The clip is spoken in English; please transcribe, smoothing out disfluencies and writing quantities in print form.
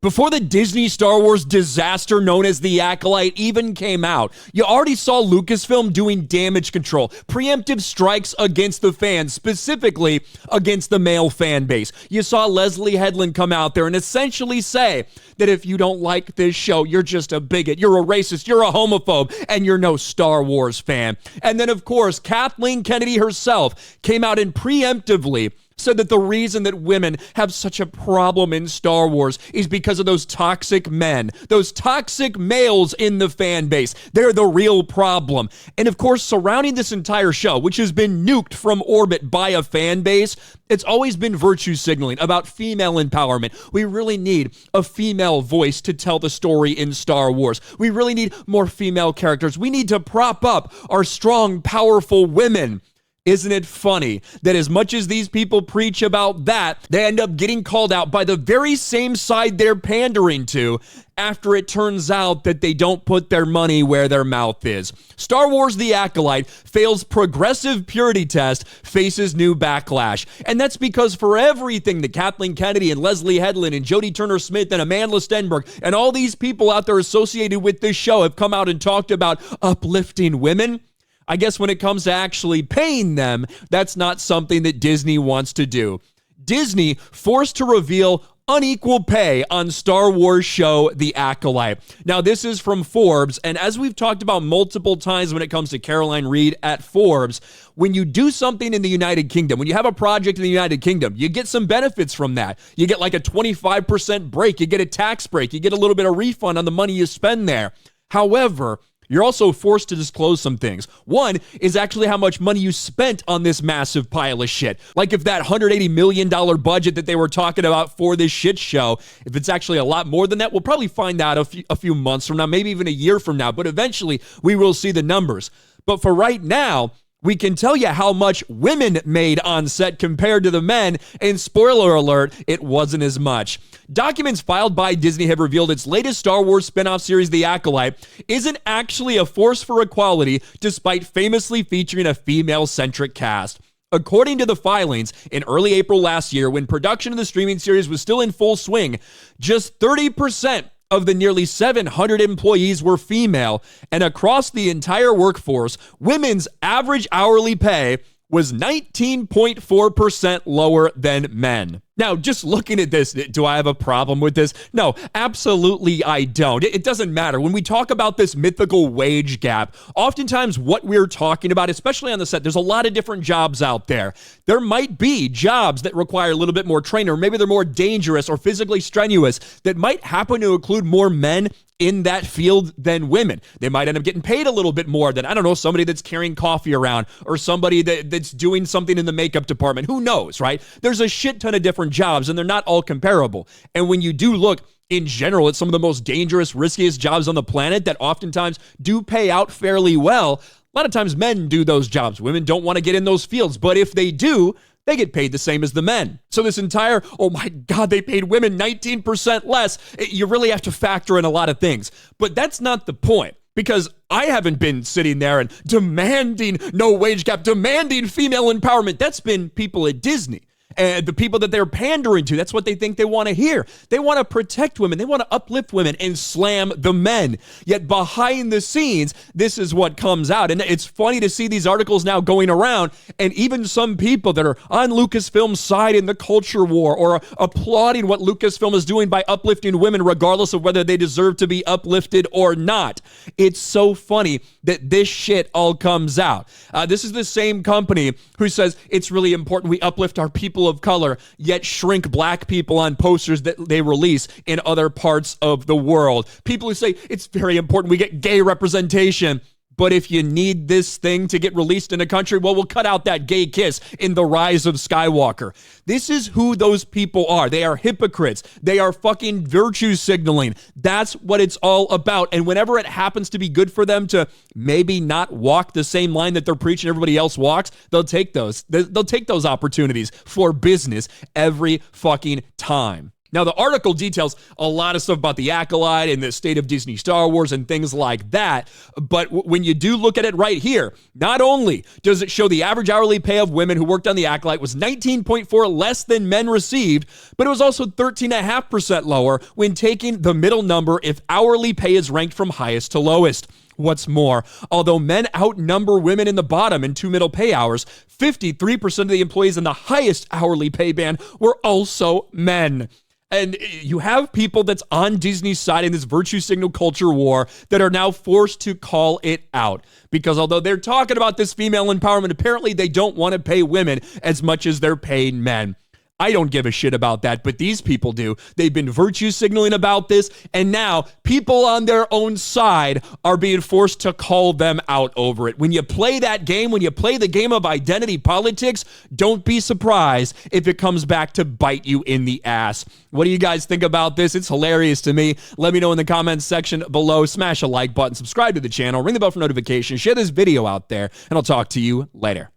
Before the Disney Star Wars disaster known as The Acolyte even came out, you already saw Lucasfilm doing damage control, preemptive strikes against the fans, specifically against the male fan base. You saw Leslie Headland come out there and essentially say that if you don't like this show, you're just a bigot, you're a racist, you're a homophobe, and you're no Star Wars fan. And then, of course, Kathleen Kennedy herself came out and preemptively said that the reason that women have such a problem in Star Wars is because of those toxic men, those toxic males in the fan base. They're the real problem. And of course, surrounding this entire show, which has been nuked from orbit by a fan base, it's always been virtue signaling about female empowerment. We really need a female voice to tell the story in Star Wars. We really need more female characters. We need to prop up our strong, powerful women. Isn't it funny that as much as these people preach about that, they end up getting called out by the very same side they're pandering to after it turns out that they don't put their money where their mouth is. Star Wars The Acolyte fails progressive purity test, faces new backlash. And that's because for everything that Kathleen Kennedy and Leslie Headland and Jodie Turner-Smith and Amanda Stenberg and all these people out there associated with this show have come out and talked about uplifting women, I guess when it comes to actually paying them, that's not something that Disney wants to do. Disney forced to reveal unequal pay on Star Wars show The Acolyte. Now, this is from Forbes, and as we've talked about multiple times when it comes to Caroline Reed at Forbes, when you do something in the United Kingdom, when you have a project in the United Kingdom, you get some benefits from that. You get like a 25% break, you get a tax break, you get a little bit of refund on the money you spend there. However, you're also forced to disclose some things. One is actually how much money you spent on this massive pile of shit. Like if that $180 million budget that they were talking about for this shit show, if it's actually a lot more than that, we'll probably find out a few months from now, maybe even a year from now, but eventually we will see the numbers. But for right now, we can tell you how much women made on set compared to the men, and spoiler alert, it wasn't as much. Documents filed by Disney have revealed its latest Star Wars spin-off series, The Acolyte, isn't actually a force for equality, despite famously featuring a female-centric cast. According to the filings, in early April last year, when production of the streaming series was still in full swing, just 30% of the nearly 700 employees were female, and across the entire workforce, women's average hourly pay was 19.4% lower than men. Now, just looking at this, do I have a problem with this? No, absolutely I don't. It doesn't matter. When we talk about this mythical wage gap, oftentimes what we're talking about, especially on the set, there's a lot of different jobs out there. There might be jobs that require a little bit more training, or maybe they're more dangerous or physically strenuous that might happen to include more men in that field than women. They might end up getting paid a little bit more than, I don't know, somebody that's carrying coffee around or somebody that's doing something in the makeup department. Who knows, right? There's a shit ton of different jobs, and they're not all comparable. And when you do look in general at some of the most dangerous, riskiest jobs on the planet that oftentimes do pay out fairly well, a lot of times men do those jobs. Women don't want to get in those fields, but if they do, they get paid the same as the men. So this entire, oh my God, they paid women 19% less. You really have to factor in a lot of things. But that's not the point, because I haven't been sitting there and demanding no wage gap, demanding female empowerment. That's been people at Disney. And the people that they're pandering to, that's what they think they want to hear. They want to protect women. They want to uplift women and slam the men. Yet behind the scenes, this is what comes out. And it's funny to see these articles now going around, and even some people that are on Lucasfilm's side in the culture war or applauding what Lucasfilm is doing by uplifting women regardless of whether they deserve to be uplifted or not. It's so funny that this shit all comes out. This is the same company who says it's really important we uplift our people of color, yet shrink black people on posters that they release in other parts of the world. People who say it's very important we get gay representation, but if you need this thing to get released in a country, well, we'll cut out that gay kiss in The Rise of Skywalker. This is who those people are. They are hypocrites. They are fucking virtue signaling. That's what it's all about. And whenever it happens to be good for them to maybe not walk the same line that they're preaching everybody else walks, they'll take those. They'll take those opportunities for business every fucking time. Now, the article details a lot of stuff about the Acolyte and the state of Disney Star Wars and things like that. But when you do look at it right here, not only does it show the average hourly pay of women who worked on the Acolyte was 19.4 less than men received, but it was also 13.5% lower when taking the middle number if hourly pay is ranked from highest to lowest. What's more, although men outnumber women in the bottom and 2 middle pay hours, 53% of the employees in the highest hourly pay band were also men. And you have people that's on Disney's side in this virtue signal culture war that are now forced to call it out. Because although they're talking about this female empowerment, apparently they don't want to pay women as much as they're paying men. I don't give a shit about that, but these people do. They've been virtue signaling about this, and now people on their own side are being forced to call them out over it. When you play that game, when you play the game of identity politics, don't be surprised if it comes back to bite you in the ass. What do you guys think about this? It's hilarious to me. Let me know in the comments section below. Smash a like button, subscribe to the channel, ring the bell for notifications, share this video out there, and I'll talk to you later.